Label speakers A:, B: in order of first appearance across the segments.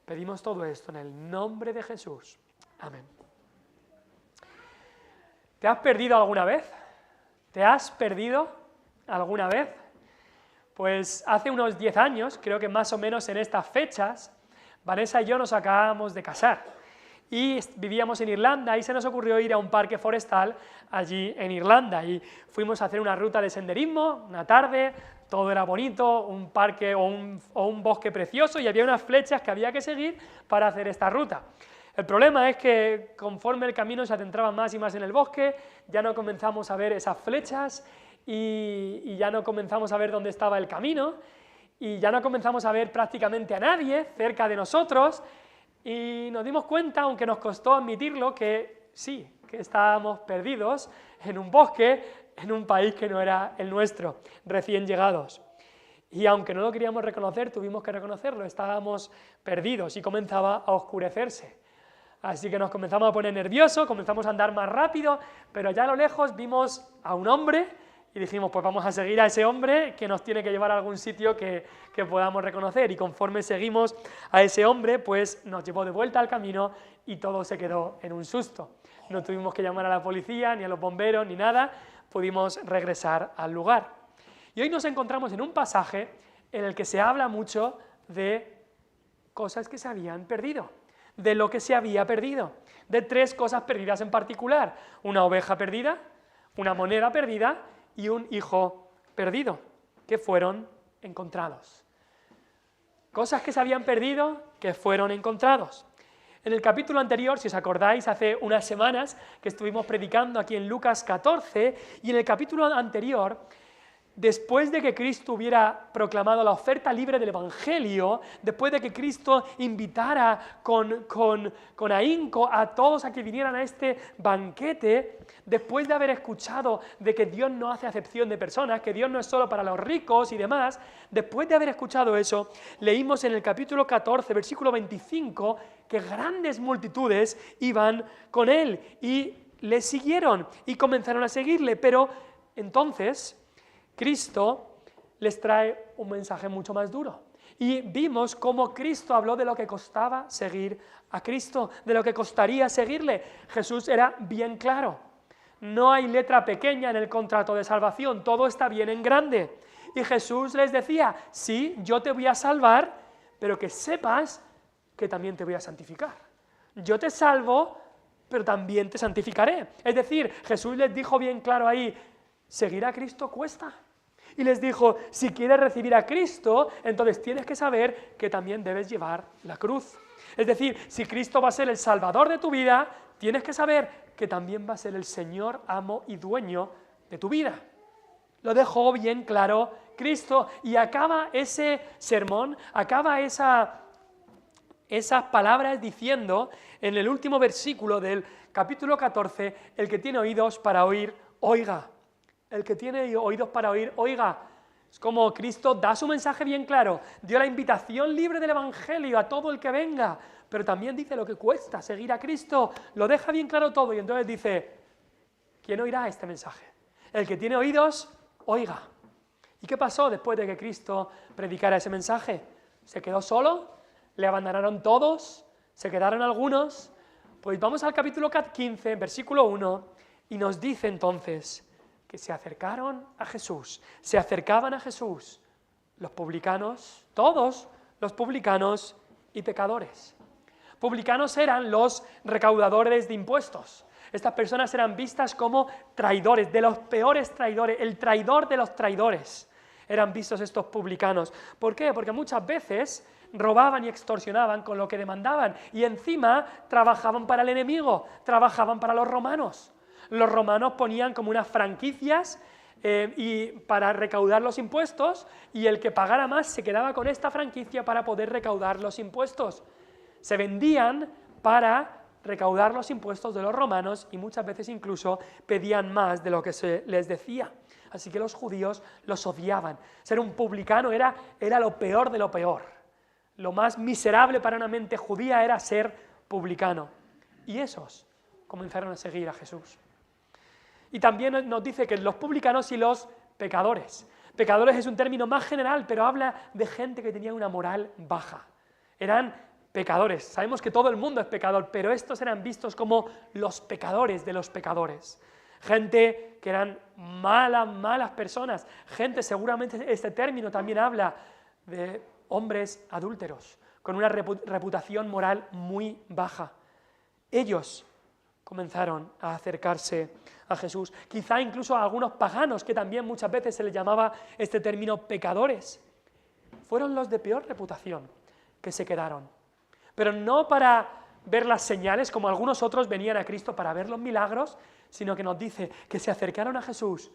A: Pedimos todo esto en el nombre de Jesús. Amén. ¿Te has perdido alguna vez? ¿Te has perdido alguna vez? Pues hace unos 10 años, creo que más o menos en estas fechas, Vanessa y yo nos acabamos de casar y vivíamos en Irlanda y se nos ocurrió ir a un parque forestal allí en Irlanda y fuimos a hacer una ruta de senderismo, una tarde, todo era bonito, un parque o un bosque precioso y había unas flechas que había que seguir para hacer esta ruta. El problema es que conforme el camino se adentraba más y más en el bosque, ya no comenzamos a ver esas flechas y ya no comenzamos a ver dónde estaba el camino y ya no comenzamos a ver prácticamente a nadie cerca de nosotros y nos dimos cuenta, aunque nos costó admitirlo, que sí, que estábamos perdidos en un bosque, en un país que no era el nuestro, recién llegados. Y aunque no lo queríamos reconocer, tuvimos que reconocerlo, estábamos perdidos y comenzaba a oscurecerse. Así que nos comenzamos a poner nerviosos, comenzamos a andar más rápido, pero allá a lo lejos vimos a un hombre y dijimos, pues vamos a seguir a ese hombre que nos tiene que llevar a algún sitio que podamos reconocer. Y conforme seguimos a ese hombre, pues nos llevó de vuelta al camino y todo se quedó en un susto. No tuvimos que llamar a la policía, ni a los bomberos, ni nada, pudimos regresar al lugar. Y hoy nos encontramos en un pasaje en el que se habla mucho de cosas que se habían perdido, de lo que se había perdido, de 3 cosas perdidas en particular: una oveja perdida, una moneda perdida y un hijo perdido, que fueron encontrados. Cosas que se habían perdido, que fueron encontrados. En el capítulo anterior, si os acordáis, hace unas semanas que estuvimos predicando aquí en Lucas 14, y en el capítulo anterior, después de que Cristo hubiera proclamado la oferta libre del Evangelio, después de que Cristo invitara con ahínco a todos a que vinieran a este banquete, después de haber escuchado de que Dios no hace acepción de personas, que Dios no es solo para los ricos y demás, después de haber escuchado eso, leímos en el capítulo 14, versículo 25, que grandes multitudes iban con él y le siguieron y comenzaron a seguirle, pero entonces Cristo les trae un mensaje mucho más duro. Y vimos cómo Cristo habló de lo que costaba seguir a Cristo, de lo que costaría seguirle. Jesús era bien claro. No hay letra pequeña en el contrato de salvación, todo está bien en grande. Y Jesús les decía, sí, yo te voy a salvar, pero que sepas que también te voy a santificar. Yo te salvo, pero también te santificaré. Es decir, Jesús les dijo bien claro ahí, seguir a Cristo cuesta. Y les dijo, si quieres recibir a Cristo, entonces tienes que saber que también debes llevar la cruz. Es decir, si Cristo va a ser el Salvador de tu vida, tienes que saber que también va a ser el Señor, amo y dueño de tu vida. Lo dejó bien claro Cristo y acaba ese sermón, acaba esas palabras diciendo en el último versículo del capítulo 14, el que tiene oídos para oír, oiga. El que tiene oídos para oír, oiga. Es como Cristo da su mensaje bien claro, dio la invitación libre del Evangelio a todo el que venga, pero también dice lo que cuesta seguir a Cristo, lo deja bien claro todo y entonces dice, ¿quién oirá este mensaje? El que tiene oídos, oiga. ¿Y qué pasó después de que Cristo predicara ese mensaje? ¿Se quedó solo? ¿Le abandonaron todos? ¿Se quedaron algunos? Pues vamos al capítulo 15, versículo 1, y nos dice entonces que se acercaron a Jesús, se acercaban a Jesús los publicanos, todos los publicanos y pecadores. Publicanos eran los recaudadores de impuestos. Estas personas eran vistas como traidores, de los peores traidores, el traidor de los traidores. Eran vistos estos publicanos. ¿Por qué? Porque muchas veces robaban y extorsionaban con lo que demandaban y encima trabajaban para el enemigo, trabajaban para los romanos. Los romanos ponían como unas franquicias y para recaudar los impuestos y el que pagara más se quedaba con esta franquicia para poder recaudar los impuestos. Se vendían para recaudar los impuestos de los romanos y muchas veces incluso pedían más de lo que se les decía. Así que los judíos los odiaban. Ser un publicano era lo peor de lo peor. Lo más miserable para una mente judía era ser publicano. Y esos comenzaron a seguir a Jesús. Y también nos dice que los publicanos y los pecadores. Pecadores es un término más general, pero habla de gente que tenía una moral baja. Eran pecadores. Sabemos que todo el mundo es pecador, pero estos eran vistos como los pecadores de los pecadores. Gente que eran malas personas. Gente, seguramente este término también habla de hombres adúlteros, con una reputación moral muy baja. Ellos comenzaron a acercarse a Jesús. Quizá incluso a algunos paganos, que también muchas veces se les llamaba este término pecadores. Fueron los de peor reputación que se quedaron. Pero no para ver las señales, como algunos otros venían a Cristo para ver los milagros, sino que nos dice que se acercaron a Jesús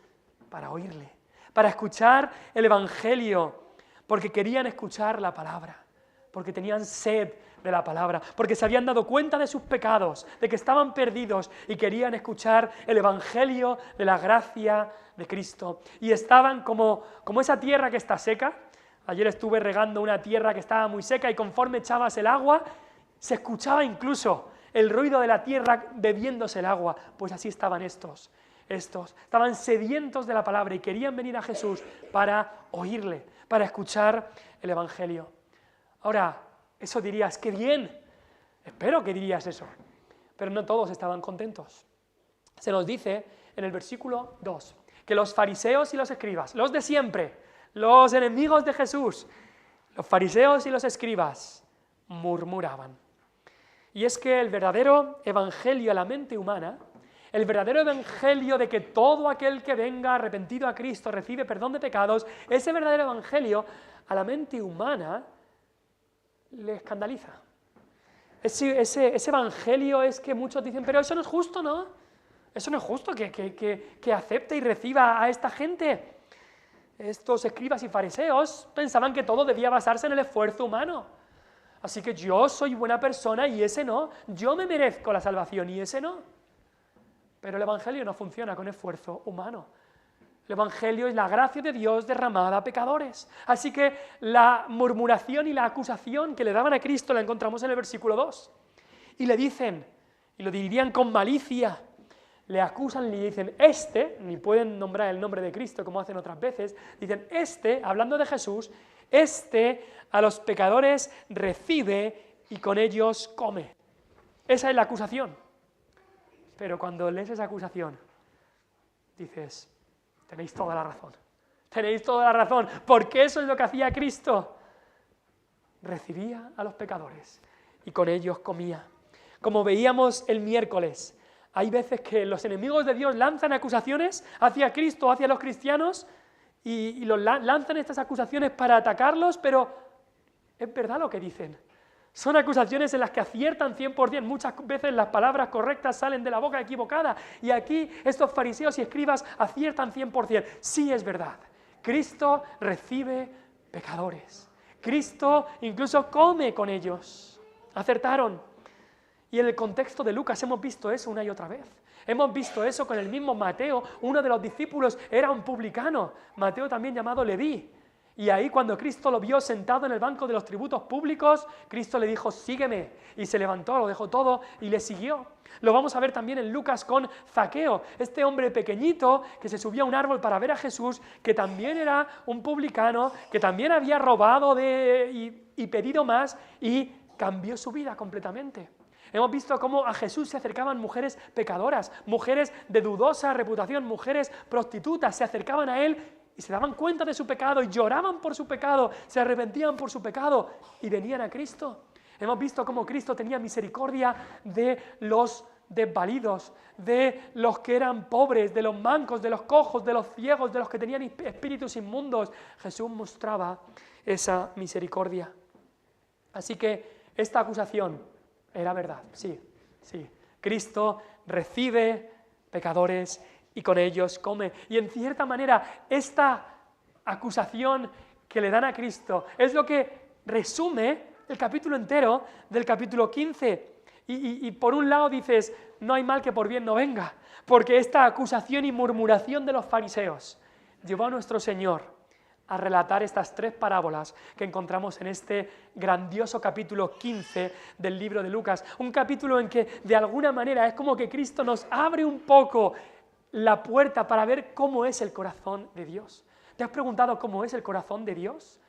A: para oírle, para escuchar el Evangelio, porque querían escuchar la palabra, porque tenían sed de la palabra, porque se habían dado cuenta de sus pecados, de que estaban perdidos y querían escuchar el Evangelio de la gracia de Cristo. Y estaban como esa tierra que está seca. Ayer estuve regando una tierra que estaba muy seca y conforme echabas el agua, se escuchaba incluso el ruido de la tierra bebiéndose el agua. Pues así estaban estos estaban sedientos de la palabra y querían venir a Jesús para oírle, para escuchar el Evangelio. Ahora, eso dirías, ¡qué bien! Espero que dirías eso. Pero no todos estaban contentos. Se nos dice en el versículo 2 que los fariseos y los escribas, los de siempre, los enemigos de Jesús, los fariseos y los escribas, murmuraban. Y es que el verdadero evangelio a la mente humana, el verdadero evangelio de que todo aquel que venga arrepentido a Cristo recibe perdón de pecados, ese verdadero evangelio a la mente humana le escandaliza. Ese evangelio es que muchos dicen, pero eso no es justo, ¿no? Eso no es justo que acepte y reciba a esta gente. Estos escribas y fariseos pensaban que todo debía basarse en el esfuerzo humano. Así que yo soy buena persona y ese no. Yo me merezco la salvación y ese no. Pero el evangelio no funciona con esfuerzo humano. El evangelio es la gracia de Dios derramada a pecadores. Así que la murmuración y la acusación que le daban a Cristo la encontramos en el versículo 2. Y le dicen, y lo dirían con malicia, le acusan y le dicen, ni pueden nombrar el nombre de Cristo como hacen otras veces, dicen, hablando de Jesús, a los pecadores recibe y con ellos come. Esa es la acusación. Pero cuando lees esa acusación, dices, tenéis toda la razón. Tenéis toda la razón, porque eso es lo que hacía Cristo. Recibía a los pecadores y con ellos comía. Como veíamos el miércoles, hay veces que los enemigos de Dios lanzan acusaciones hacia Cristo, hacia los cristianos, y lanzan estas acusaciones para atacarlos, pero es verdad lo que dicen. Son acusaciones en las que aciertan 100%. Muchas veces las palabras correctas salen de la boca equivocada. Y aquí estos fariseos y escribas aciertan 100%. Sí, es verdad. Cristo recibe pecadores. Cristo incluso come con ellos. Acertaron. Y en el contexto de Lucas hemos visto eso una y otra vez. Hemos visto eso con el mismo Mateo. Uno de los discípulos era un publicano. Mateo también llamado Leví. Y ahí cuando Cristo lo vio sentado en el banco de los tributos públicos, Cristo le dijo, sígueme. Y se levantó, lo dejó todo y le siguió. Lo vamos a ver también en Lucas con Zaqueo, este hombre pequeñito que se subió a un árbol para ver a Jesús, que también era un publicano, que también había robado y pedido más y cambió su vida completamente. Hemos visto cómo a Jesús se acercaban mujeres pecadoras, mujeres de dudosa reputación, mujeres prostitutas, se acercaban a Él y se daban cuenta de su pecado y lloraban por su pecado, se arrepentían por su pecado y venían a Cristo. Hemos visto cómo Cristo tenía misericordia de los desvalidos, de los que eran pobres, de los mancos, de los cojos, de los ciegos, de los que tenían espíritus inmundos. Jesús mostraba esa misericordia. Así que esta acusación era verdad, sí. Cristo recibe pecadores y con ellos come. Y en cierta manera, esta acusación que le dan a Cristo es lo que resume el capítulo entero del capítulo 15. Y por un lado dices, no hay mal que por bien no venga, porque esta acusación y murmuración de los fariseos llevó a nuestro Señor a relatar estas 3 parábolas que encontramos en este grandioso capítulo 15 del libro de Lucas. Un capítulo en que de alguna manera es como que Cristo nos abre un poco la puerta para ver cómo es el corazón de Dios. ¿Te has preguntado cómo es el corazón de Dios?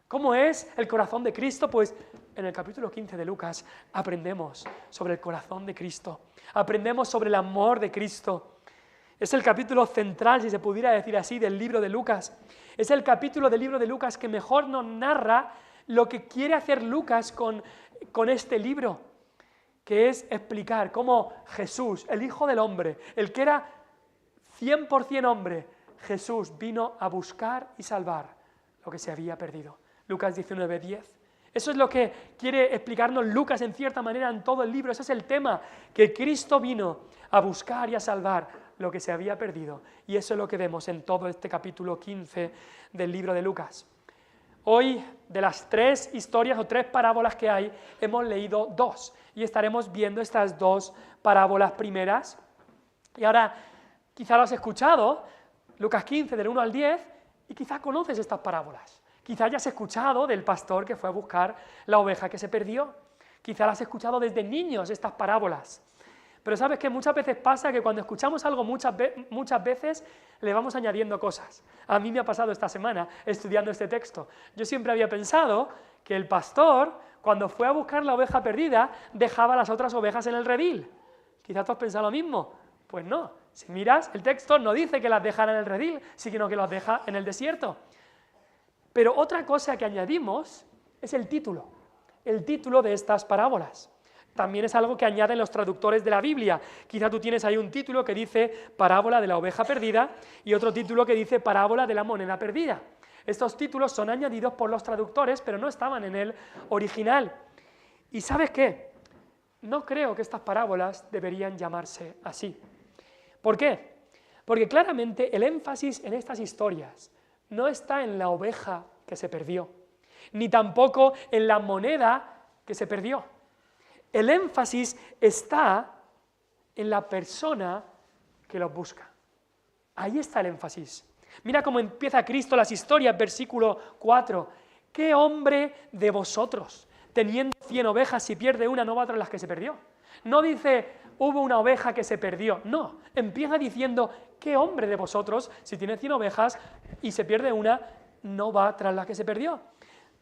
A: ¿Cómo es el corazón de Cristo? Pues en el capítulo 15 de Lucas aprendemos sobre el corazón de Cristo, aprendemos sobre el amor de Cristo. Es el capítulo central, si se pudiera decir así, del libro de Lucas. Es el capítulo del libro de Lucas que mejor nos narra lo que quiere hacer Lucas con este libro, que es explicar cómo Jesús, el Hijo del Hombre, el que era 100% hombre, Jesús vino a buscar y salvar lo que se había perdido. Lucas 19:10. Eso es lo que quiere explicarnos Lucas en cierta manera en todo el libro. Ese es el tema, que Cristo vino a buscar y a salvar lo que se había perdido. Y eso es lo que vemos en todo este capítulo 15 del libro de Lucas. Hoy, de las 3 historias o 3 parábolas que hay, hemos leído 2 y estaremos viendo estas 2 parábolas primeras. Y ahora, quizá lo has escuchado, Lucas 15, del 1 al 10, y quizá conoces estas parábolas. Quizá hayas escuchado del pastor que fue a buscar la oveja que se perdió. Quizá las has escuchado desde niños, estas parábolas. Pero sabes que muchas veces pasa que cuando escuchamos algo muchas veces le vamos añadiendo cosas. A mí me ha pasado esta semana estudiando este texto. Yo siempre había pensado que el pastor, cuando fue a buscar la oveja perdida, dejaba las otras ovejas en el redil. Quizás tú has pensado lo mismo. Pues no. Si miras, el texto no dice que las dejara en el redil, sino que las deja en el desierto. Pero otra cosa que añadimos es el título de estas parábolas. También es algo que añaden los traductores de la Biblia. Quizá tú tienes ahí un título que dice parábola de la oveja perdida y otro título que dice parábola de la moneda perdida. Estos títulos son añadidos por los traductores, pero no estaban en el original. ¿Y sabes qué? No creo que estas parábolas deberían llamarse así. ¿Por qué? Porque claramente el énfasis en estas historias no está en la oveja que se perdió, ni tampoco en la moneda que se perdió. El énfasis está en la persona que los busca. Ahí está el énfasis. Mira cómo empieza Cristo las historias, versículo 4. ¿Qué hombre de vosotros, teniendo 100 ovejas, si pierde una, no va tras las que se perdió? No dice, hubo una oveja que se perdió. No, empieza diciendo, ¿qué hombre de vosotros, si tiene 100 ovejas y se pierde una, no va tras la que se perdió?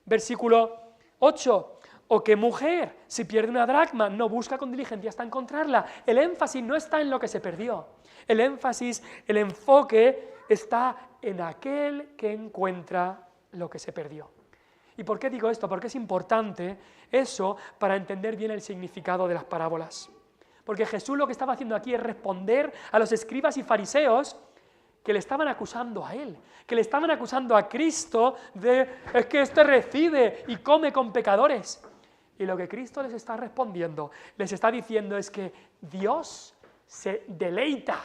A: Versículo 8. ¿O qué mujer, si pierde una dracma, no busca con diligencia hasta encontrarla? El énfasis no está en lo que se perdió. El énfasis, el enfoque está en aquel que encuentra lo que se perdió. ¿Y por qué digo esto? Porque es importante eso para entender bien el significado de las parábolas. Porque Jesús lo que estaba haciendo aquí es responder a los escribas y fariseos que le estaban acusando a él, que le estaban acusando a Cristo de es que este recibe y come con pecadores. Y lo que Cristo les está respondiendo, les está diciendo es que Dios se deleita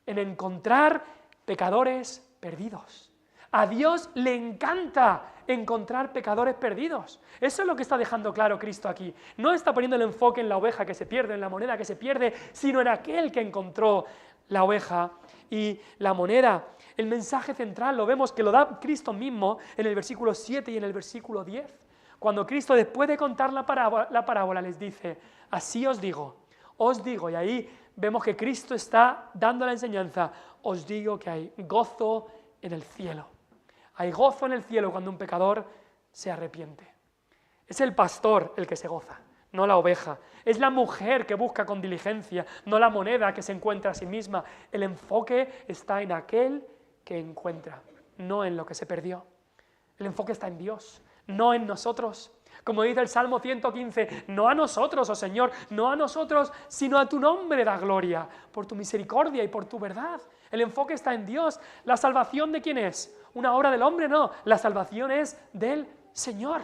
A: en encontrar pecadores perdidos. A Dios le encanta encontrar pecadores perdidos. Eso es lo que está dejando claro Cristo aquí. No está poniendo el enfoque en la oveja que se pierde, en la moneda que se pierde, sino en aquel que encontró la oveja y la moneda. El mensaje central lo vemos que lo da Cristo mismo en el versículo 7 y en el versículo 10. Cuando Cristo, después de contar la parábola, les dice, así os digo, y ahí vemos que Cristo está dando la enseñanza, os digo que hay gozo en el cielo. Hay gozo en el cielo cuando un pecador se arrepiente. Es el pastor el que se goza, no la oveja. Es la mujer que busca con diligencia, no la moneda que se encuentra a sí misma. El enfoque está en aquel que encuentra, no en lo que se perdió. El enfoque está en Dios, no en nosotros. Como dice el Salmo 115, no a nosotros, oh Señor, no a nosotros, sino a tu nombre da gloria, por tu misericordia y por tu verdad. El enfoque está en Dios. ¿La salvación de quién es? ¿Una obra del hombre? No, la salvación es del Señor.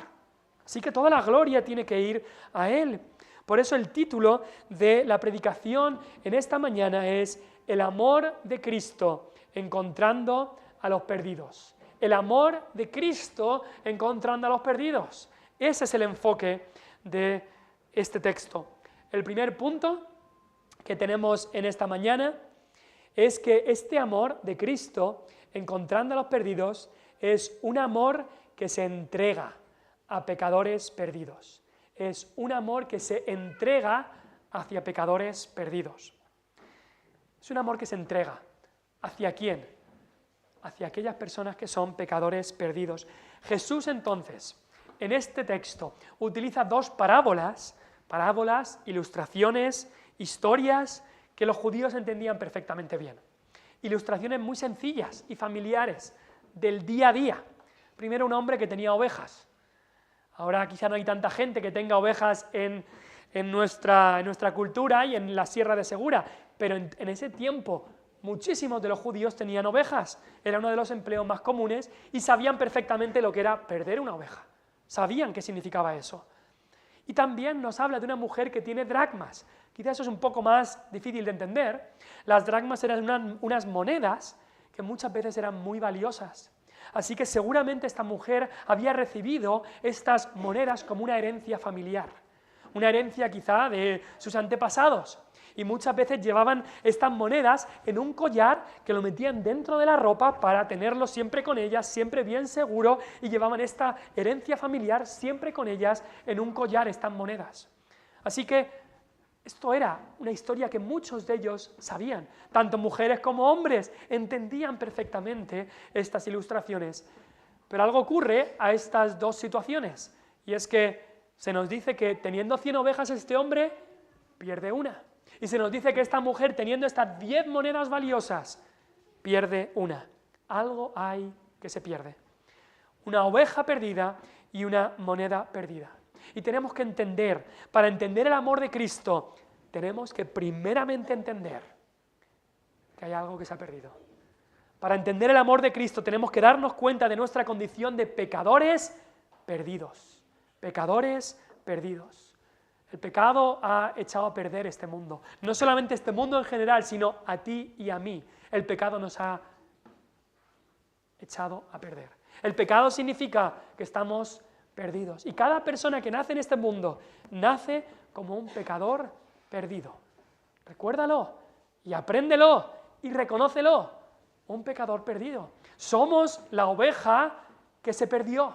A: Así que toda la gloria tiene que ir a Él. Por eso el título de la predicación en esta mañana es El amor de Cristo encontrando a los perdidos. El amor de Cristo encontrando a los perdidos. Ese es el enfoque de este texto. El primer punto que tenemos en esta mañana es que este amor de Cristo encontrando a los perdidos es un amor que se entrega a pecadores perdidos. Es un amor que se entrega hacia pecadores perdidos. Es un amor que se entrega. ¿Hacia quién? Hacia aquellas personas que son pecadores perdidos. Jesús entonces, en este texto utiliza dos parábolas, ilustraciones, historias que los judíos entendían perfectamente bien. Ilustraciones muy sencillas y familiares del día a día. Primero, un hombre que tenía ovejas. Ahora quizá no hay tanta gente que tenga ovejas en nuestra cultura y en la Sierra de Segura, pero en ese tiempo muchísimos de los judíos tenían ovejas. Era uno de los empleos más comunes y sabían perfectamente lo que era perder una oveja. Sabían qué significaba eso. Y también nos habla de una mujer que tiene dracmas. Quizá eso es un poco más difícil de entender. Las dracmas eran unas monedas que muchas veces eran muy valiosas. Así que seguramente esta mujer había recibido estas monedas como una herencia familiar, una herencia quizá de sus antepasados. Y muchas veces llevaban estas monedas en un collar que lo metían dentro de la ropa para tenerlo siempre con ellas, siempre bien seguro, y llevaban esta herencia familiar siempre con ellas en un collar, estas monedas. Así que esto era una historia que muchos de ellos sabían, tanto mujeres como hombres entendían perfectamente estas ilustraciones. Pero algo ocurre a estas dos situaciones, y es que se nos dice que teniendo 100 ovejas este hombre pierde una. Y se nos dice que esta mujer, teniendo estas 10 monedas valiosas, pierde una. Algo hay que se pierde. Una oveja perdida y una moneda perdida. Y tenemos que entender, para entender el amor de Cristo, tenemos que primeramente entender que hay algo que se ha perdido. Para entender el amor de Cristo tenemos que darnos cuenta de nuestra condición de pecadores perdidos. Pecadores perdidos. El pecado ha echado a perder este mundo. No solamente este mundo en general, sino a ti y a mí. El pecado nos ha echado a perder. El pecado significa que estamos perdidos. Y cada persona que nace en este mundo nace como un pecador perdido. Recuérdalo y apréndelo y reconócelo. Un pecador perdido. Somos la oveja que se perdió.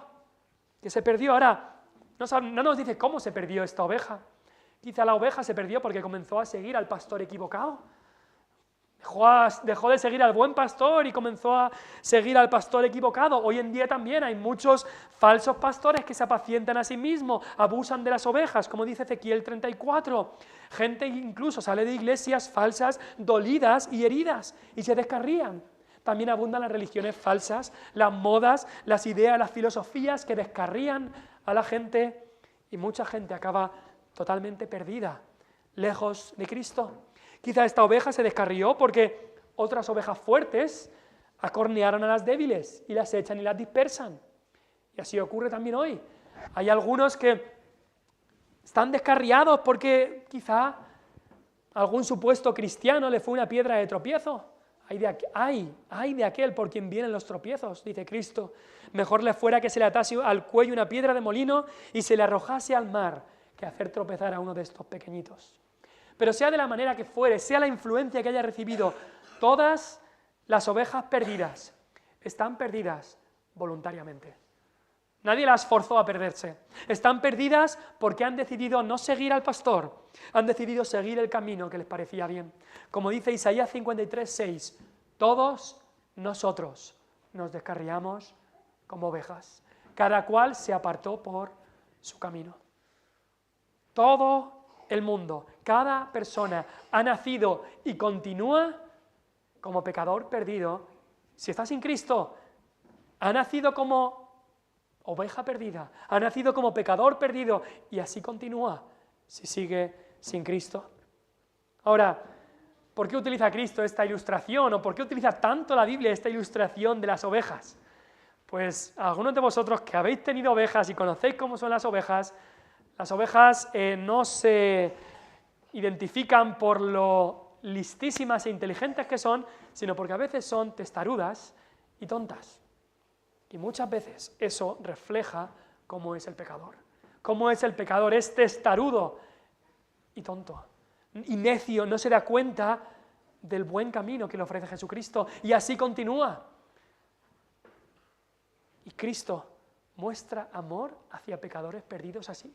A: Que se perdió. Ahora, no nos dice cómo se perdió esta oveja. Quizá la oveja se perdió porque comenzó a seguir al pastor equivocado. Dejó de seguir al buen pastor y comenzó a seguir al pastor equivocado. Hoy en día también hay muchos falsos pastores que se apacientan a sí mismos, abusan de las ovejas, como dice Ezequiel 34. Gente incluso sale de iglesias falsas, dolidas y heridas, y se descarrían. También abundan las religiones falsas, las modas, las ideas, las filosofías que descarrían a la gente, y mucha gente acaba totalmente perdida, lejos de Cristo. Quizá esta oveja se descarrió porque otras ovejas fuertes acornearon a las débiles y las echan y las dispersan. Y así ocurre también hoy. Hay algunos que están descarriados porque quizá algún supuesto cristiano le fue una piedra de tropiezo. Ay de aquel por quien vienen los tropiezos, dice Cristo. Mejor le fuera que se le atase al cuello una piedra de molino y se le arrojase al mar que hacer tropezar a uno de estos pequeñitos. Pero sea de la manera que fuere, sea la influencia que haya recibido, todas las ovejas perdidas están perdidas voluntariamente. Nadie las forzó a perderse. Están perdidas porque han decidido no seguir al pastor, han decidido seguir el camino que les parecía bien. Como dice Isaías 53:6, todos nosotros nos descarriamos como ovejas, cada cual se apartó por su camino. Todo el mundo, cada persona ha nacido y continúa como pecador perdido. Si está sin Cristo, ha nacido como oveja perdida, ha nacido como pecador perdido y así continúa si sigue sin Cristo. Ahora, ¿por qué utiliza Cristo esta ilustración o por qué utiliza tanto la Biblia esta ilustración de las ovejas? Pues algunos de vosotros que habéis tenido ovejas y conocéis cómo son las ovejas no se identifican por lo listísimas e inteligentes que son, sino porque a veces son testarudas y tontas. Y muchas veces eso refleja cómo es el pecador. Cómo es el pecador, es testarudo y tonto. Y necio, no se da cuenta del buen camino que le ofrece Jesucristo. Y así continúa. Y Cristo muestra amor hacia pecadores perdidos así.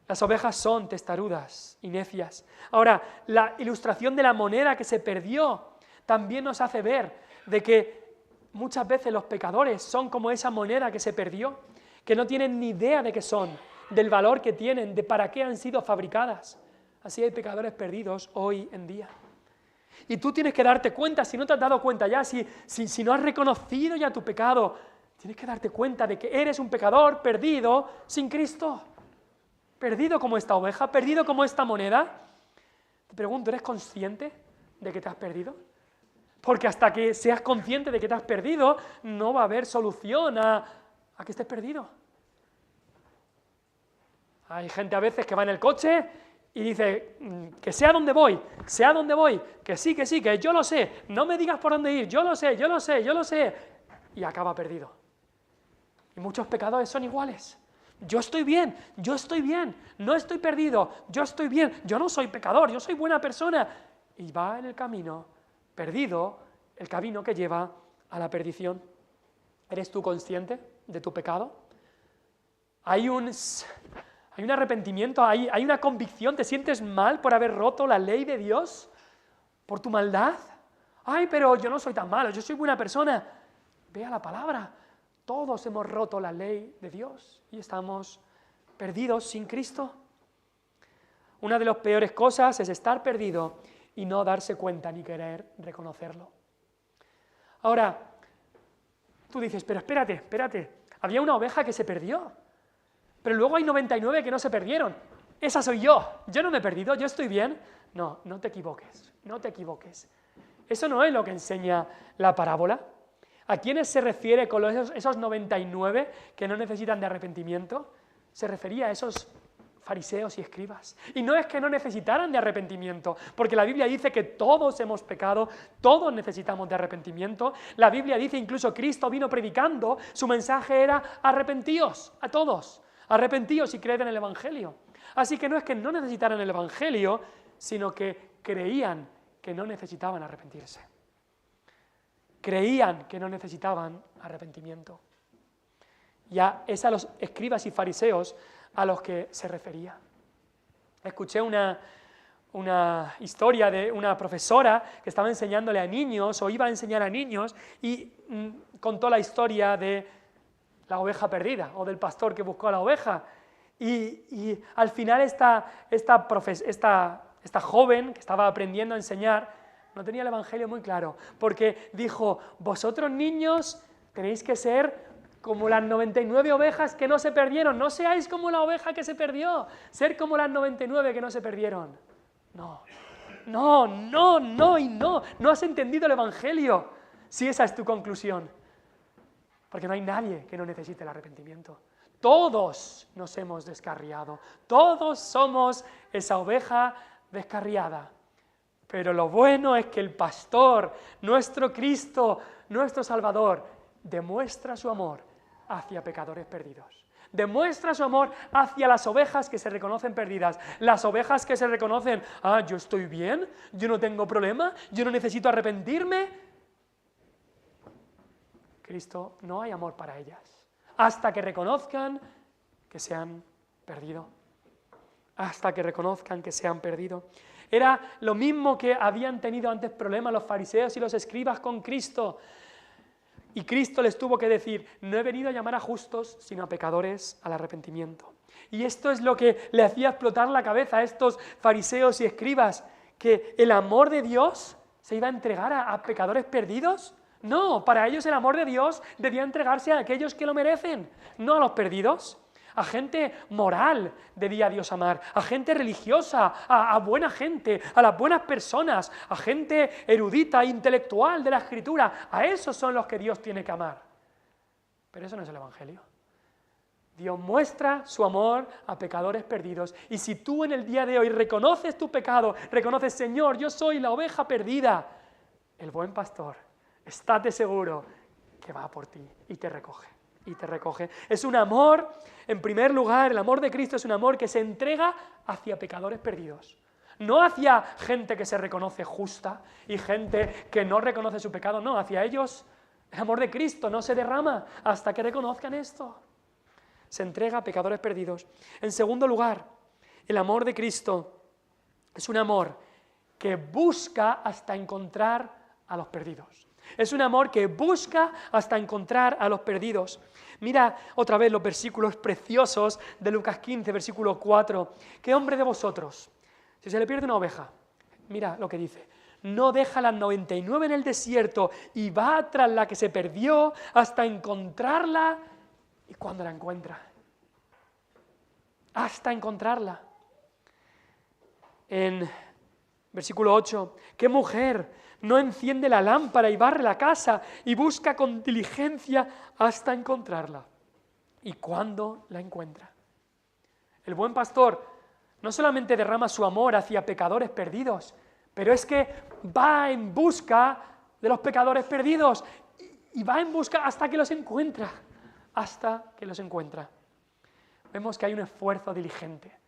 A: Las ovejas son testarudas y necias. Ahora, la ilustración de la moneda que se perdió también nos hace ver de que muchas veces los pecadores son como esa moneda que se perdió, que no tienen ni idea de qué son, del valor que tienen, de para qué han sido fabricadas. Así hay pecadores perdidos hoy en día. Y tú tienes que darte cuenta, si no te has dado cuenta ya, si no has reconocido ya tu pecado, tienes que darte cuenta de que eres un pecador perdido sin Cristo. Perdido como esta oveja, perdido como esta moneda. Te pregunto, ¿eres consciente de que te has perdido? Porque hasta que seas consciente de que te has perdido, no va a haber solución a que estés perdido. Hay gente a veces que va en el coche y dice, que sé a dónde voy, que sí, que yo lo sé, no me digas por dónde ir, yo lo sé, y acaba perdido. Y muchos pecadores son iguales. Yo estoy bien, no estoy perdido, yo estoy bien, yo no soy pecador, yo soy buena persona. Y va en el camino perdido, el camino que lleva a la perdición. ¿Eres tú consciente de tu pecado? Hay un arrepentimiento, hay una convicción, ¿te sientes mal por haber roto la ley de Dios? ¿Por tu maldad? Ay, pero yo no soy tan malo, yo soy buena persona. Ve a la palabra, todos hemos roto la ley de Dios y estamos perdidos sin Cristo. Una de las peores cosas es estar perdido y no darse cuenta ni querer reconocerlo. Ahora, tú dices, pero espérate, había una oveja que se perdió, pero luego hay 99 que no se perdieron. Esa soy yo no me he perdido, yo estoy bien. No te equivoques. Eso no es lo que enseña la parábola. ¿A quiénes se refiere con esos 99 que no necesitan de arrepentimiento? Se refería a esos fariseos y escribas. Y no es que no necesitaran de arrepentimiento, porque la Biblia dice que todos hemos pecado, todos necesitamos de arrepentimiento. La Biblia dice, incluso Cristo vino predicando, su mensaje era arrepentíos a todos, arrepentíos y creed en el Evangelio. Así que no es que no necesitaran el Evangelio, sino que creían que no necesitaban arrepentirse. Creían que no necesitaban arrepentimiento. Ya es a los escribas y fariseos a los que se refería. Escuché una historia de una profesora que estaba enseñándole a niños, o iba a enseñar a niños, y contó la historia de la oveja perdida, o del pastor que buscó a la oveja. Y al final esta joven que estaba aprendiendo a enseñar no tenía el Evangelio muy claro, porque dijo, vosotros niños tenéis que ser como las 99 ovejas que no se perdieron, no seáis como la oveja que se perdió, ser como las 99 que no se perdieron. No has entendido el Evangelio, si esa es tu conclusión, porque no hay nadie que no necesite el arrepentimiento. Todos nos hemos descarriado, todos somos esa oveja descarriada. Pero lo bueno es que el pastor, nuestro Cristo, nuestro Salvador, demuestra su amor hacia pecadores perdidos. Demuestra su amor hacia las ovejas que se reconocen perdidas. Las ovejas que se reconocen, yo estoy bien, yo no tengo problema, yo no necesito arrepentirme. Cristo, no hay amor para ellas. Hasta que reconozcan que se han perdido. Hasta que reconozcan que se han perdido. Era lo mismo que habían tenido antes problemas los fariseos y los escribas con Cristo. Y Cristo les tuvo que decir, no he venido a llamar a justos, sino a pecadores al arrepentimiento. Y esto es lo que le hacía explotar la cabeza a estos fariseos y escribas, que el amor de Dios se iba a entregar a pecadores perdidos. No, para ellos el amor de Dios debía entregarse a aquellos que lo merecen, no a los perdidos. A gente moral debía Dios amar, a gente religiosa, a buena gente, a las buenas personas, a gente erudita, intelectual de la Escritura. A esos son los que Dios tiene que amar. Pero eso no es el Evangelio. Dios muestra su amor a pecadores perdidos. Y si tú en el día de hoy reconoces tu pecado, reconoces, Señor, yo soy la oveja perdida, el buen pastor, estate seguro que va por ti y te recoge. Es un amor, en primer lugar, el amor de Cristo es un amor que se entrega hacia pecadores perdidos. No hacia gente que se reconoce justa y gente que no reconoce su pecado, no, hacia ellos el amor de Cristo no se derrama hasta que reconozcan esto. Se entrega a pecadores perdidos. En segundo lugar, el amor de Cristo es un amor que busca hasta encontrar a los perdidos. Es un amor que busca hasta encontrar a los perdidos. Mira otra vez los versículos preciosos de Lucas 15, versículo 4. ¿Qué hombre de vosotros, si se le pierde una oveja? Mira lo que dice. No deja las 99 en el desierto y va tras la que se perdió hasta encontrarla. ¿Y cuándo la encuentra? Hasta encontrarla. En versículo 8, ¿qué mujer no enciende la lámpara y barre la casa y busca con diligencia hasta encontrarla? ¿Y cuándo la encuentra? El buen pastor no solamente derrama su amor hacia pecadores perdidos, pero es que va en busca de los pecadores perdidos y va en busca hasta que los encuentra, hasta que los encuentra. Vemos que hay un esfuerzo diligente,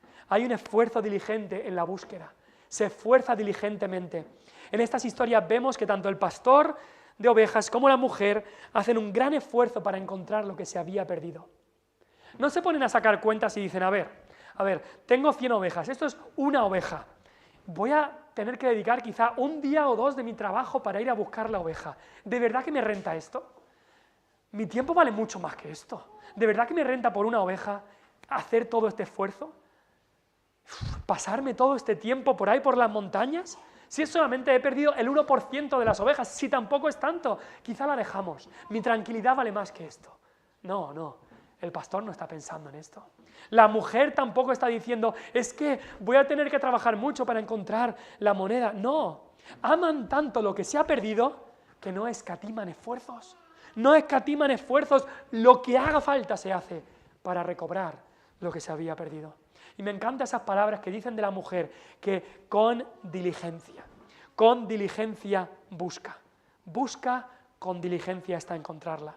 A: en la búsqueda, se esfuerza diligentemente. En estas historias vemos que tanto el pastor de ovejas como la mujer hacen un gran esfuerzo para encontrar lo que se había perdido. No se ponen a sacar cuentas y dicen, a ver, tengo 100 ovejas, esto es una oveja, voy a tener que dedicar quizá un día o dos de mi trabajo para ir a buscar la oveja. ¿De verdad que me renta esto? Mi tiempo vale mucho más que esto. ¿De verdad que me renta por una oveja hacer todo este esfuerzo? ¿Pasarme todo este tiempo por ahí por las montañas? Si solamente he perdido el 1% de las ovejas, si tampoco es tanto, quizá la dejamos. Mi tranquilidad vale más que esto. No, el pastor no está pensando en esto. La mujer tampoco está diciendo, es que voy a tener que trabajar mucho para encontrar la moneda. No, aman tanto lo que se ha perdido que no escatiman esfuerzos. Lo que haga falta se hace para recobrar lo que se había perdido. Y me encantan esas palabras que dicen de la mujer, que con diligencia busca con diligencia hasta encontrarla.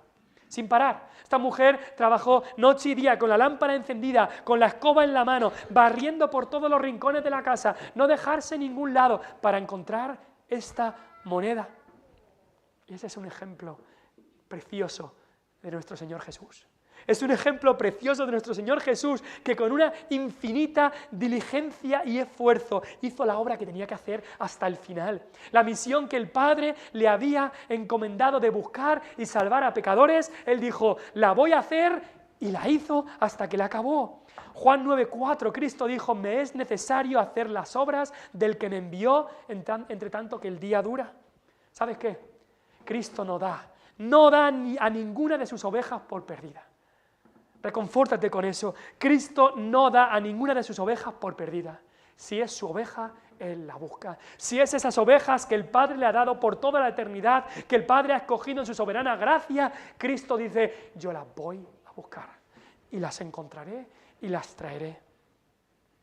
A: Sin parar. Esta mujer trabajó noche y día con la lámpara encendida, con la escoba en la mano, barriendo por todos los rincones de la casa, no dejarse en ningún lado para encontrar esta moneda. Y ese es un ejemplo precioso de nuestro Señor Jesús. Es un ejemplo precioso de nuestro Señor Jesús, que con una infinita diligencia y esfuerzo hizo la obra que tenía que hacer hasta el final. La misión que el Padre le había encomendado de buscar y salvar a pecadores, Él dijo, la voy a hacer, y la hizo hasta que la acabó. Juan 9:4, Cristo dijo, me es necesario hacer las obras del que me envió, entre tanto que el día dura. ¿Sabes qué? Cristo no da a ninguna de sus ovejas por perdida. Reconfórtate con eso. Cristo no da a ninguna de sus ovejas por perdida. Si es su oveja, Él la busca. Si es esas ovejas que el Padre le ha dado por toda la eternidad, que el Padre ha escogido en su soberana gracia, Cristo dice, yo las voy a buscar y las encontraré y las traeré.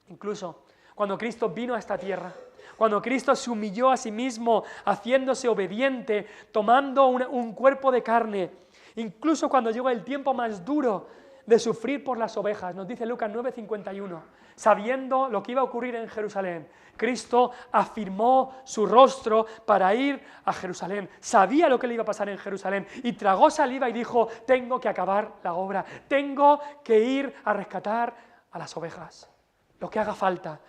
A: Incluso cuando Cristo vino a esta tierra, cuando Cristo se humilló a sí mismo, haciéndose obediente, tomando un cuerpo de carne, incluso cuando llegó el tiempo más duro de sufrir por las ovejas, nos dice Lucas 9:51, sabiendo lo que iba a ocurrir en Jerusalén, Cristo afirmó su rostro para ir a Jerusalén, sabía lo que le iba a pasar en Jerusalén y tragó saliva y dijo, tengo que acabar la obra, tengo que ir a rescatar a las ovejas, lo que haga falta,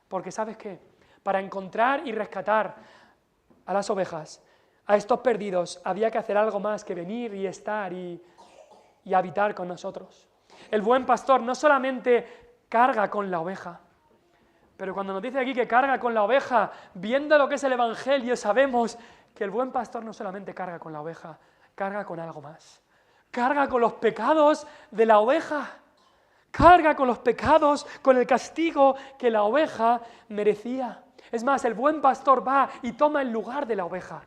A: porque ¿sabes qué? Para encontrar y rescatar a las ovejas, a estos perdidos, había que hacer algo más que venir y estar y habitar con nosotros. El buen pastor no solamente carga con la oveja, pero cuando nos dice aquí que carga con la oveja, viendo lo que es el Evangelio, sabemos que el buen pastor no solamente carga con la oveja, carga con algo más. Carga con los pecados de la oveja, carga con los pecados, con el castigo que la oveja merecía. Es más, el buen pastor va y toma el lugar de la oveja.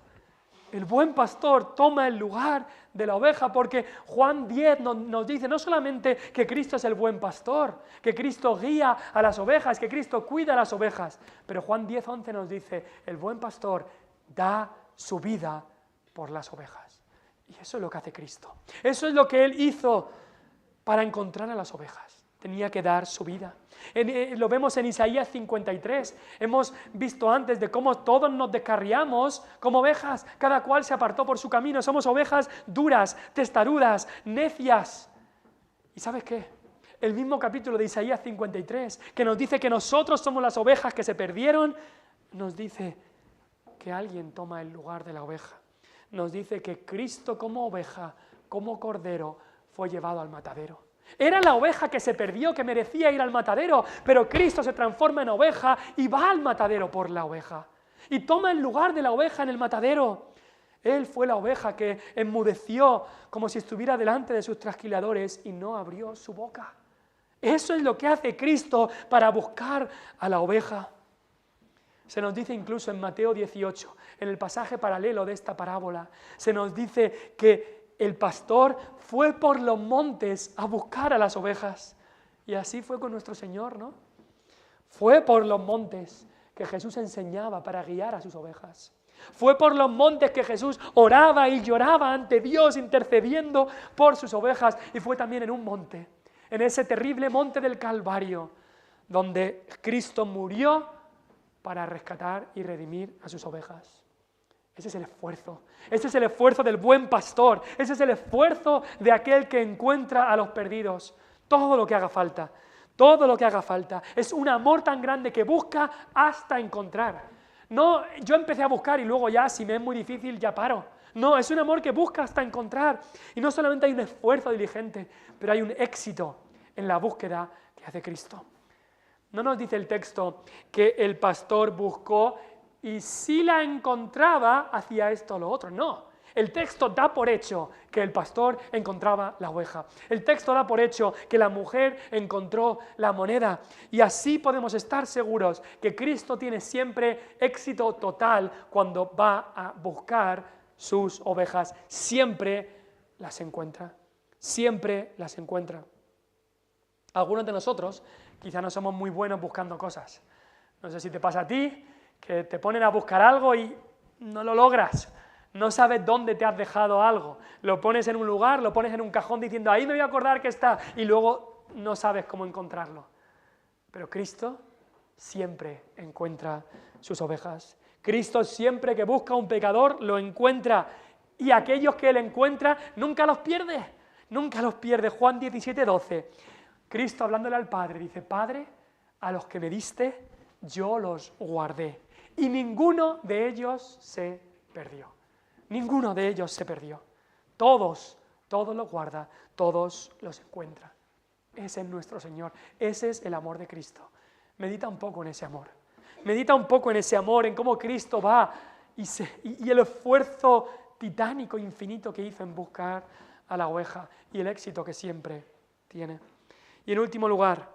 A: El buen pastor toma el lugar de la oveja, porque Juan 10 nos dice no solamente que Cristo es el buen pastor, que Cristo guía a las ovejas, que Cristo cuida a las ovejas, pero Juan 10:11 nos dice, el buen pastor da su vida por las ovejas. Y eso es lo que hace Cristo. Eso es lo que Él hizo para encontrar a las ovejas. Tenía que dar su vida. Lo vemos en Isaías 53. Hemos visto antes de cómo todos nos descarriamos como ovejas. Cada cual se apartó por su camino. Somos ovejas duras, testarudas, necias. ¿Y sabes qué? El mismo capítulo de Isaías 53, que nos dice que nosotros somos las ovejas que se perdieron, nos dice porque alguien toma el lugar de la oveja. Nos dice que Cristo como oveja, como cordero, fue llevado al matadero. Era la oveja que se perdió, que merecía ir al matadero, pero Cristo se transforma en oveja y va al matadero por la oveja. Y toma el lugar de la oveja en el matadero. Él fue la oveja que enmudeció como si estuviera delante de sus trasquiladores y no abrió su boca. Eso es lo que hace Cristo para buscar a la oveja. Se nos dice incluso en Mateo 18, en el pasaje paralelo de esta parábola, se nos dice que el pastor fue por los montes a buscar a las ovejas. Y así fue con nuestro Señor, ¿no? Fue por los montes que Jesús enseñaba para guiar a sus ovejas. Fue por los montes que Jesús oraba y lloraba ante Dios, intercediendo por sus ovejas. Y fue también en un monte, en ese terrible monte del Calvario, donde Cristo murió para rescatar y redimir a sus ovejas. Ese es el esfuerzo del buen pastor, ese es el esfuerzo de aquel que encuentra a los perdidos. Todo lo que haga falta, todo lo que haga falta. Es un amor tan grande que busca hasta encontrar. No, yo empecé a buscar y luego ya, si me es muy difícil, ya paro. No, es un amor que busca hasta encontrar. Y no solamente hay un esfuerzo diligente, pero hay un éxito en la búsqueda que hace Cristo. No nos dice el texto que el pastor buscó y si la encontraba, hacía esto o lo otro. No, el texto da por hecho que el pastor encontraba la oveja. El texto da por hecho que la mujer encontró la moneda. Y así podemos estar seguros que Cristo tiene siempre éxito total cuando va a buscar sus ovejas. Siempre las encuentra. Siempre las encuentra. Algunos de nosotros quizá no somos muy buenos buscando cosas. No sé si te pasa a ti, que te ponen a buscar algo y no lo logras. No sabes dónde te has dejado algo. Lo pones en un lugar, lo pones en un cajón diciendo, ahí me voy a acordar que está, y luego no sabes cómo encontrarlo. Pero Cristo siempre encuentra sus ovejas. Cristo siempre que busca a un pecador lo encuentra. Y aquellos que Él encuentra nunca los pierde. Nunca los pierde. Juan 17:12. Cristo hablándole al Padre dice, Padre, a los que me diste, yo los guardé. Y ninguno de ellos se perdió. Ninguno de ellos se perdió. Todos los guarda, todos los encuentra. Ese es nuestro Señor. Ese es el amor de Cristo. Medita un poco en ese amor. Medita un poco en ese amor, en cómo Cristo va y el esfuerzo titánico, infinito que hizo en buscar a la oveja y el éxito que siempre tiene. Y en último lugar,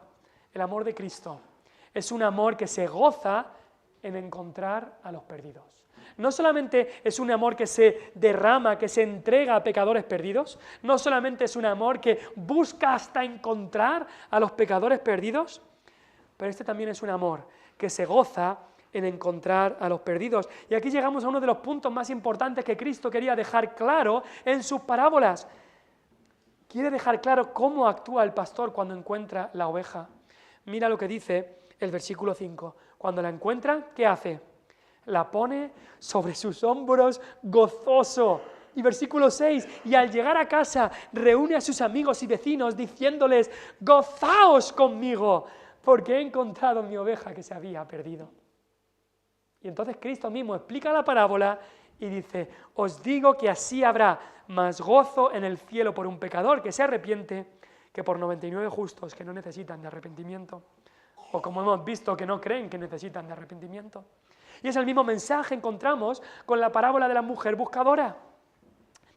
A: el amor de Cristo es un amor que se goza en encontrar a los perdidos. No solamente es un amor que se derrama, que se entrega a pecadores perdidos, no solamente es un amor que busca hasta encontrar a los pecadores perdidos, pero este también es un amor que se goza en encontrar a los perdidos. Y aquí llegamos a uno de los puntos más importantes que Cristo quería dejar claro en sus parábolas. Quiere dejar claro cómo actúa el pastor cuando encuentra la oveja. Mira lo que dice el versículo 5. Cuando la encuentra, ¿qué hace? La pone sobre sus hombros gozoso. Y versículo 6, y al llegar a casa reúne a sus amigos y vecinos diciéndoles, gozaos conmigo, porque he encontrado mi oveja que se había perdido. Y entonces Cristo mismo explica la parábola y dice, os digo que así habrá más gozo en el cielo por un pecador que se arrepiente que por 99 justos que no necesitan de arrepentimiento. O como hemos visto, que no creen que necesitan de arrepentimiento. Y es el mismo mensaje encontramos con la parábola de la mujer buscadora.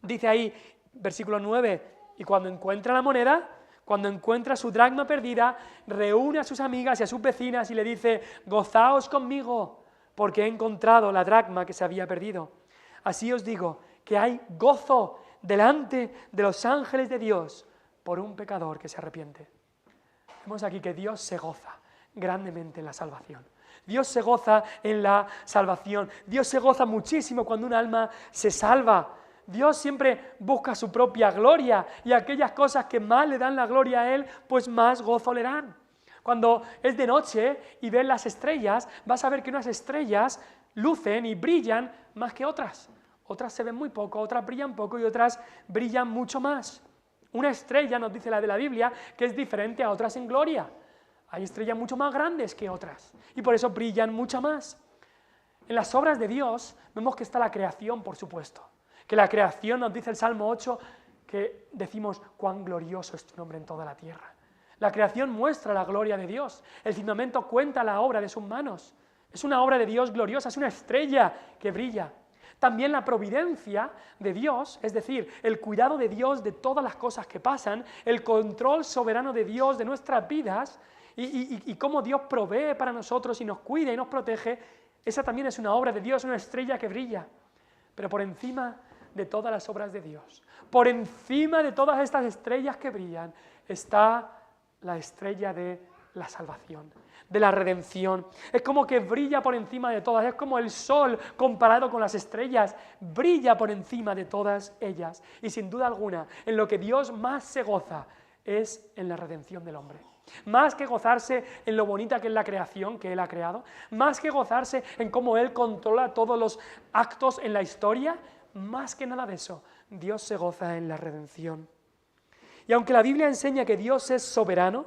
A: Dice ahí, versículo 9, y cuando encuentra la moneda, cuando encuentra su dracma perdida, reúne a sus amigas y a sus vecinas y le dice, gozaos conmigo, porque he encontrado la dracma que se había perdido. Así os digo que hay gozo delante de los ángeles de Dios por un pecador que se arrepiente. Vemos aquí que Dios se goza grandemente en la salvación. Dios se goza en la salvación. Dios se goza muchísimo cuando un alma se salva. Dios siempre busca su propia gloria y aquellas cosas que más le dan la gloria a Él, pues más gozo le dan. Cuando es de noche y ves las estrellas, vas a ver que unas estrellas lucen y brillan más que otras. Otras se ven muy poco, otras brillan poco y otras brillan mucho más. Una estrella, nos dice la de la Biblia, que es diferente a otras en gloria. Hay estrellas mucho más grandes que otras y por eso brillan mucho más. En las obras de Dios vemos que está la creación, por supuesto. Que la creación, nos dice el Salmo 8, que decimos, cuán glorioso es tu nombre en toda la tierra. La creación muestra la gloria de Dios. El firmamento cuenta la obra de sus manos. Es una obra de Dios gloriosa, es una estrella que brilla. También la providencia de Dios, es decir, el cuidado de Dios de todas las cosas que pasan, el control soberano de Dios de nuestras vidas y cómo Dios provee para nosotros y nos cuida y nos protege, esa también es una obra de Dios, una estrella que brilla. Pero por encima de todas las obras de Dios, por encima de todas estas estrellas que brillan, está la estrella de la salvación, de la redención. Es como que brilla por encima de todas, es como el sol comparado con las estrellas, brilla por encima de todas ellas. Y sin duda alguna, en lo que Dios más se goza es en la redención del hombre. Más que gozarse en lo bonita que es la creación que Él ha creado, más que gozarse en cómo Él controla todos los actos en la historia, más que nada de eso, Dios se goza en la redención. Y aunque la Biblia enseña que Dios es soberano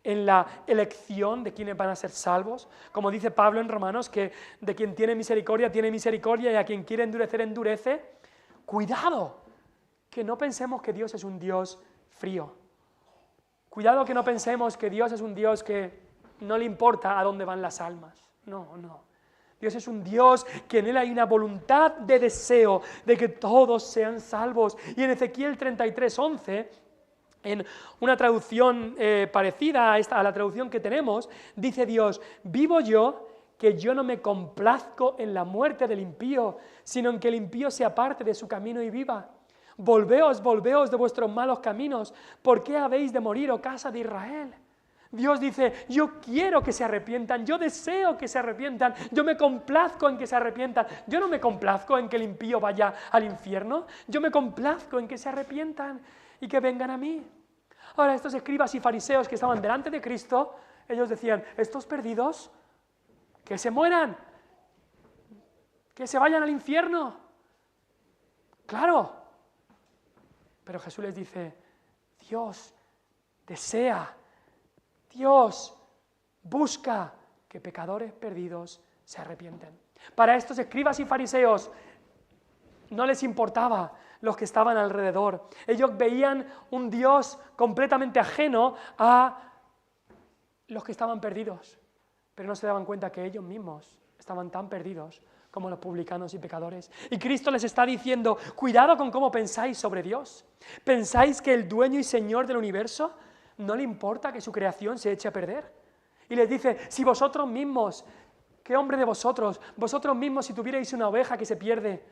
A: en la elección de quienes van a ser salvos, como dice Pablo en Romanos, que de quien tiene misericordia y a quien quiere endurecer, endurece, cuidado, que no pensemos que Dios es un Dios frío. Cuidado que no pensemos que Dios es un Dios que no le importa a dónde van las almas. No, no. Dios es un Dios que en Él hay una voluntad de deseo de que todos sean salvos. Y en Ezequiel 33:11, en una traducción parecida a la traducción que tenemos, dice Dios, vivo yo, que yo no me complazco en la muerte del impío, sino en que el impío se aparte de su camino y viva. Volveos, volveos de vuestros malos caminos. ¿Por qué habéis de morir, oh casa de Israel? Dios dice, yo quiero que se arrepientan, yo deseo que se arrepientan, yo me complazco en que se arrepientan. Yo no me complazco en que el impío vaya al infierno, yo me complazco en que se arrepientan y que vengan a mí. Ahora, estos escribas y fariseos que estaban delante de Cristo, ellos decían, estos perdidos, que se mueran, que se vayan al infierno. Claro. Pero Jesús les dice, Dios desea, Dios busca que pecadores perdidos se arrepienten. Para estos escribas y fariseos no les importaba los que estaban alrededor. Ellos veían un Dios completamente ajeno a los que estaban perdidos, pero no se daban cuenta que ellos mismos estaban tan perdidos como los publicanos y pecadores. Y Cristo les está diciendo, cuidado con cómo pensáis sobre Dios. ¿Pensáis que el dueño y señor del universo no le importa que su creación se eche a perder? Y les dice, si vosotros mismos, ¿qué hombre de vosotros? Vosotros mismos, si tuvierais una oveja que se pierde,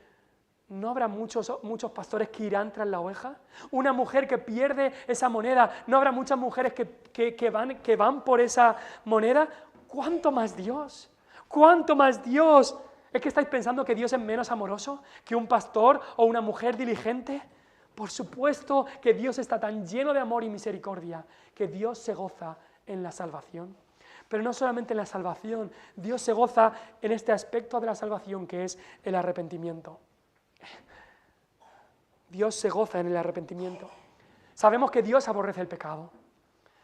A: ¿no habrá muchos pastores que irán tras la oveja? Una mujer que pierde esa moneda, ¿no habrá muchas mujeres que van por esa moneda? ¿Cuánto más Dios? ¿Cuánto más Dios? ¿Es que estáis pensando que Dios es menos amoroso que un pastor o una mujer diligente? Por supuesto que Dios está tan lleno de amor y misericordia que Dios se goza en la salvación. Pero no solamente en la salvación, Dios se goza en este aspecto de la salvación que es el arrepentimiento. Dios se goza en el arrepentimiento. Sabemos que Dios aborrece el pecado.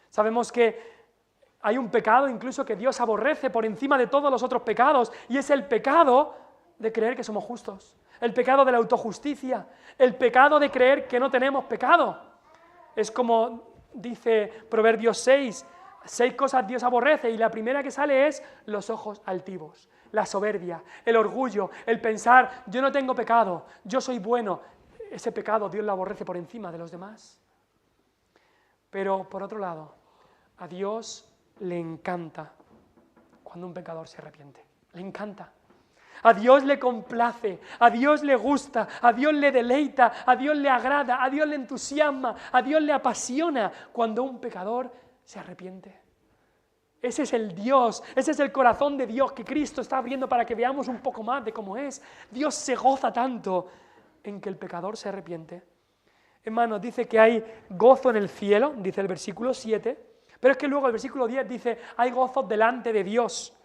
A: Sabemos que hay un pecado incluso que Dios aborrece por encima de todos los otros pecados, y es el pecado de creer que somos justos, el pecado de la autojusticia, el pecado de creer que no tenemos pecado. Es como dice Proverbios 6 cosas Dios aborrece, y la primera que sale es los ojos altivos, la soberbia, el orgullo, el pensar, yo no tengo pecado, yo soy bueno. Ese pecado Dios lo aborrece por encima de los demás. Pero por otro lado, a Dios le encanta cuando un pecador se arrepiente. Le encanta. A Dios le complace, a Dios le gusta, a Dios le deleita, a Dios le agrada, a Dios le entusiasma, a Dios le apasiona cuando un pecador se arrepiente. Ese es el Dios, ese es el corazón de Dios que Cristo está abriendo para que veamos un poco más de cómo es. Dios se goza tanto en que el pecador se arrepiente. Hermanos, dice que hay gozo en el cielo, dice el versículo 7, pero es que luego el versículo 10 dice, hay gozo delante de Dios.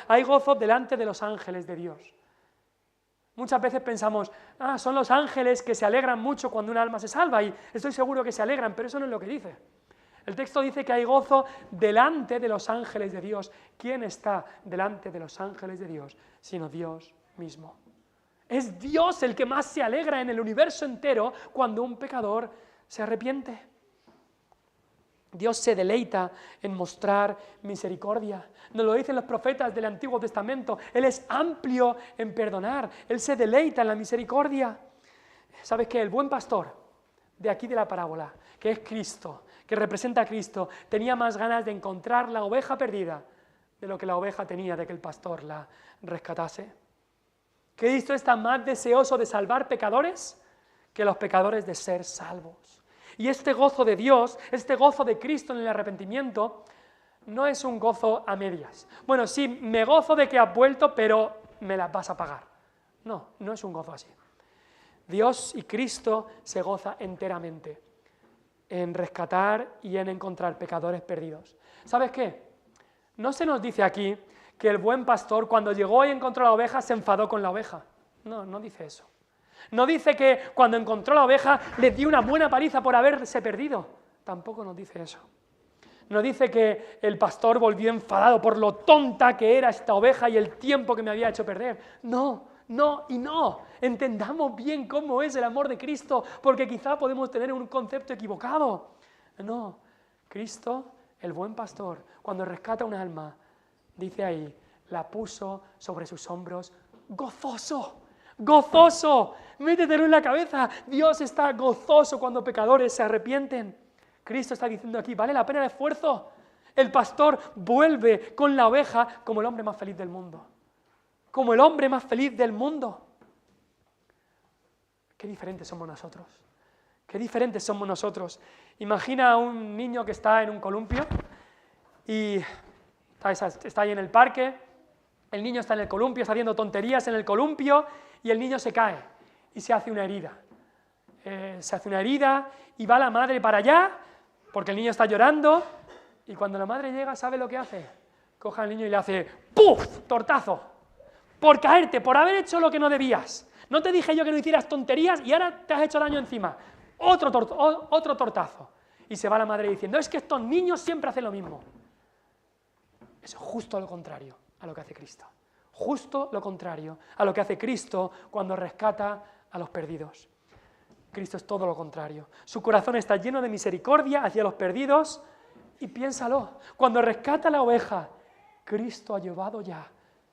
A: Hay gozo delante de los ángeles de Dios. Muchas veces pensamos, son los ángeles que se alegran mucho cuando un alma se salva, y estoy seguro que se alegran, pero eso no es lo que dice. El texto dice que hay gozo delante de los ángeles de Dios. ¿Quién está delante de los ángeles de Dios? Sino Dios mismo. Es Dios el que más se alegra en el universo entero cuando un pecador se arrepiente. Dios se deleita en mostrar misericordia. Nos lo dicen los profetas del Antiguo Testamento. Él es amplio en perdonar. Él se deleita en la misericordia. ¿Sabes qué? El buen pastor de aquí de la parábola, que es Cristo, que representa a Cristo, tenía más ganas de encontrar la oveja perdida de lo que la oveja tenía de que el pastor la rescatase. Cristo está más deseoso de salvar pecadores que los pecadores de ser salvos. Y este gozo de Dios, este gozo de Cristo en el arrepentimiento, no es un gozo a medias. Bueno, sí, me gozo de que has vuelto, pero me las vas a pagar. No, no es un gozo así. Dios y Cristo se goza enteramente en rescatar y en encontrar pecadores perdidos. ¿Sabes qué? No se nos dice aquí que el buen pastor, cuando llegó y encontró la oveja, se enfadó con la oveja. No, no dice eso. No dice que cuando encontró la oveja le dio una buena paliza por haberse perdido. Tampoco nos dice eso. No dice que el pastor volvió enfadado por lo tonta que era esta oveja y el tiempo que me había hecho perder. No, no y no. Entendamos bien cómo es el amor de Cristo, porque quizá podemos tener un concepto equivocado. No, Cristo, el buen pastor, cuando rescata un alma, dice ahí, la puso sobre sus hombros gozoso. Gozoso, métetelo en la cabeza. Dios está gozoso cuando pecadores se arrepienten. Cristo está diciendo aquí, vale la pena el esfuerzo. El pastor vuelve con la oveja como el hombre más feliz del mundo. Como el hombre más feliz del mundo. Qué diferentes somos nosotros. Qué diferentes somos nosotros. Imagina a un niño que está en un columpio y está ahí en el parque. El niño está en el columpio, está haciendo tonterías en el columpio y el niño se cae y se hace una herida. Se hace una herida y va la madre para allá porque el niño está llorando y cuando la madre llega, ¿sabe lo que hace? Coge al niño y le hace ¡puf! Tortazo. Por caerte, por haber hecho lo que no debías. No te dije yo que no hicieras tonterías y ahora te has hecho daño encima. Otro tortazo. Y se va la madre diciendo, es que estos niños siempre hacen lo mismo. Eso es justo lo contrario a lo que hace Cristo. Justo lo contrario a lo que hace Cristo cuando rescata a los perdidos. Cristo es todo lo contrario. Su corazón está lleno de misericordia hacia los perdidos y piénsalo, cuando rescata a la oveja, Cristo ha llevado ya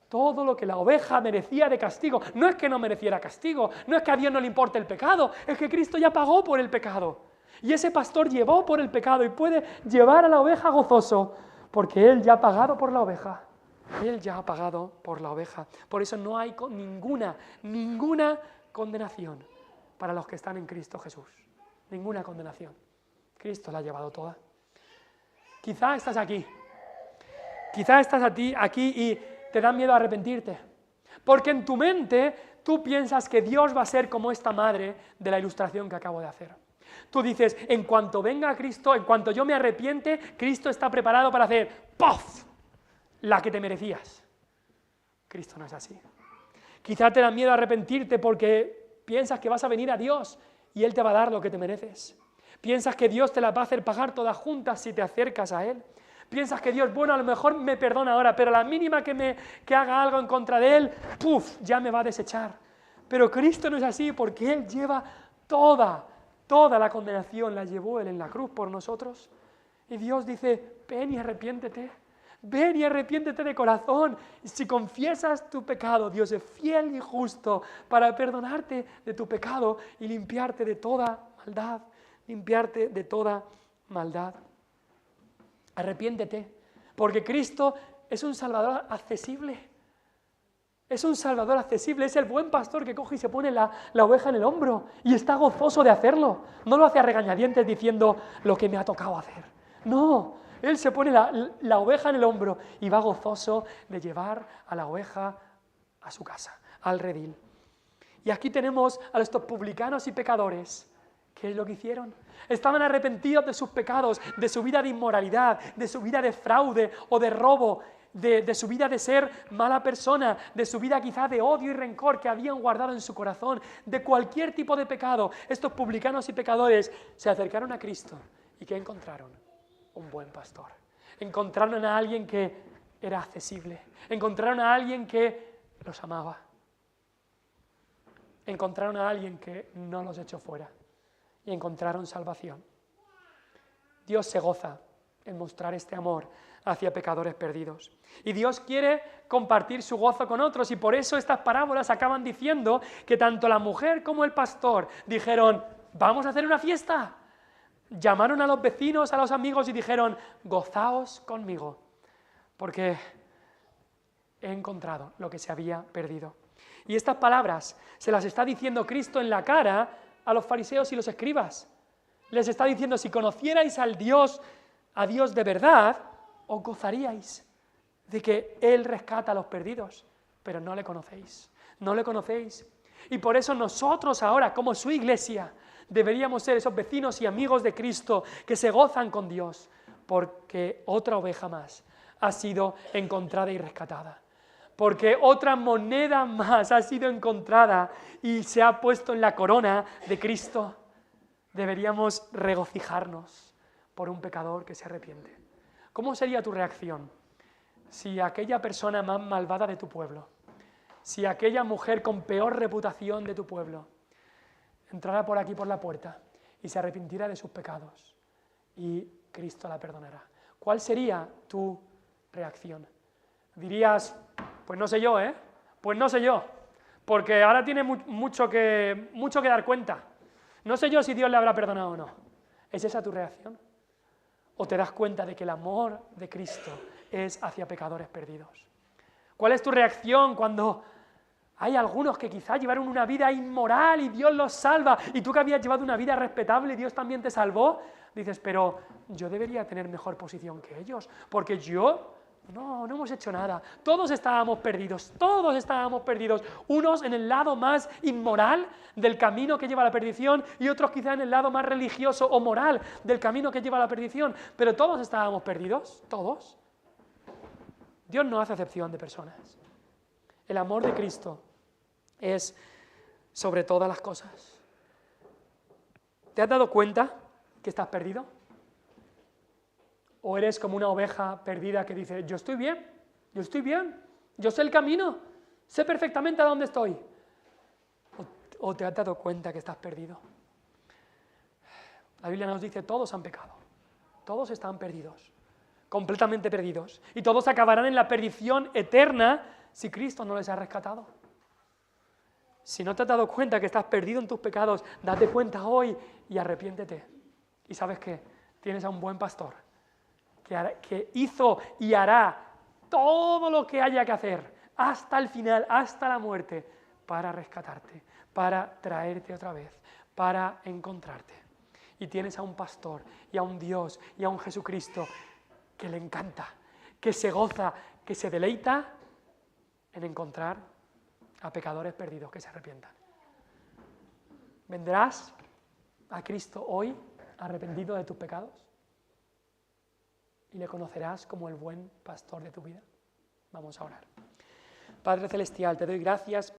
A: todo lo que la oveja merecía de castigo. No es que no mereciera castigo, no es que a Dios no le importe el pecado, es que Cristo ya pagó por el pecado. Y ese pastor llevó por el pecado y puede llevar a la oveja gozoso, porque Él ya ha pagado por la oveja. Él ya ha pagado por la oveja. Por eso no hay ninguna condenación para los que están en Cristo Jesús. Ninguna condenación. Cristo la ha llevado toda. Quizá estás aquí. Quizá estás aquí y te da miedo a arrepentirte. Porque en tu mente tú piensas que Dios va a ser como esta madre de la ilustración que acabo de hacer. Tú dices, en cuanto venga Cristo, en cuanto yo me arrepiente, Cristo está preparado para hacer ¡puff! La que te merecías. Cristo no es así. Quizá te da miedo a arrepentirte porque piensas que vas a venir a Dios y Él te va a dar lo que te mereces. Piensas que Dios te las va a hacer pagar todas juntas si te acercas a Él. Piensas que Dios, bueno, a lo mejor me perdona ahora, pero a la mínima que haga algo en contra de Él, ¡puf!, ya me va a desechar. Pero Cristo no es así porque Él lleva toda la condenación, la llevó Él en la cruz por nosotros. Y Dios dice, ven y arrepiéntete. Ven y arrepiéntete de corazón. Si confiesas tu pecado, Dios es fiel y justo para perdonarte de tu pecado y limpiarte de toda maldad. Limpiarte de toda maldad. Arrepiéntete, porque Cristo es un Salvador accesible. Es un Salvador accesible, es el buen pastor que coge y se pone la oveja en el hombro y está gozoso de hacerlo. No lo hace a regañadientes diciendo lo que me ha tocado hacer. No. Él se pone la oveja en el hombro y va gozoso de llevar a la oveja a su casa, al redil. Y aquí tenemos a estos publicanos y pecadores. ¿Qué es lo que hicieron? Estaban arrepentidos de sus pecados, de su vida de inmoralidad, de su vida de fraude o de robo, de su vida de ser mala persona, de su vida quizá de odio y rencor que habían guardado en su corazón, de cualquier tipo de pecado. Estos publicanos y pecadores se acercaron a Cristo. ¿Y qué encontraron? un buen pastor. Encontraron a alguien que era accesible. Encontraron a alguien que los amaba. Encontraron a alguien que no los echó fuera. Y encontraron salvación. Dios se goza en mostrar este amor hacia pecadores perdidos. Y Dios quiere compartir su gozo con otros, y por eso estas parábolas acaban diciendo que tanto la mujer como el pastor dijeron: vamos a hacer una fiesta. Llamaron a los vecinos, a los amigos y dijeron: gozaos conmigo, porque he encontrado lo que se había perdido. Y estas palabras se las está diciendo Cristo en la cara a los fariseos y los escribas. Les está diciendo: si conocierais a Dios de verdad, os gozaríais de que Él rescata a los perdidos, pero no le conocéis, no le conocéis. Y por eso nosotros ahora, como su iglesia, deberíamos ser esos vecinos y amigos de Cristo que se gozan con Dios, porque otra oveja más ha sido encontrada y rescatada. Porque otra moneda más ha sido encontrada y se ha puesto en la corona de Cristo. Deberíamos regocijarnos por un pecador que se arrepiente. ¿Cómo sería tu reacción si aquella persona más malvada de tu pueblo, si aquella mujer con peor reputación de tu pueblo, entrara por aquí por la puerta y se arrepintiera de sus pecados y Cristo la perdonará? ¿Cuál sería tu reacción? Dirías: pues no sé yo, pues no sé yo, porque ahora tiene mucho que dar cuenta. No sé yo si Dios le habrá perdonado o no. ¿Es esa tu reacción? ¿O te das cuenta de que el amor de Cristo es hacia pecadores perdidos? ¿Cuál es tu reacción cuando hay algunos que quizás llevaron una vida inmoral y Dios los salva, y tú que habías llevado una vida respetable y Dios también te salvó? Dices: pero yo debería tener mejor posición que ellos, porque yo no hemos hecho nada. Todos estábamos perdidos, unos en el lado más inmoral del camino que lleva a la perdición y otros quizá en el lado más religioso o moral del camino que lleva a la perdición, pero todos estábamos perdidos, todos. Dios no hace acepción de personas. El amor de Cristo es sobre todas las cosas. ¿Te has dado cuenta que estás perdido? ¿O eres como una oveja perdida que dice: yo estoy bien, yo sé el camino, sé perfectamente a dónde estoy? ¿O te has dado cuenta que estás perdido? La Biblia nos dice: todos han pecado, todos están perdidos, completamente perdidos, y todos acabarán en la perdición eterna si Cristo no les ha rescatado. Si no te has dado cuenta que estás perdido en tus pecados, date cuenta hoy y arrepiéntete. Y sabes que tienes a un buen pastor que hizo y hará todo lo que haya que hacer hasta el final, hasta la muerte, para rescatarte, para traerte otra vez, para encontrarte. Y tienes a un pastor y a un Dios y a un Jesucristo que le encanta, que se goza, que se deleita en encontrar a pecadores perdidos que se arrepientan. ¿Vendrás a Cristo hoy arrepentido de tus pecados? Y le conocerás como el buen pastor de tu vida. Vamos a orar. Padre Celestial, te doy gracias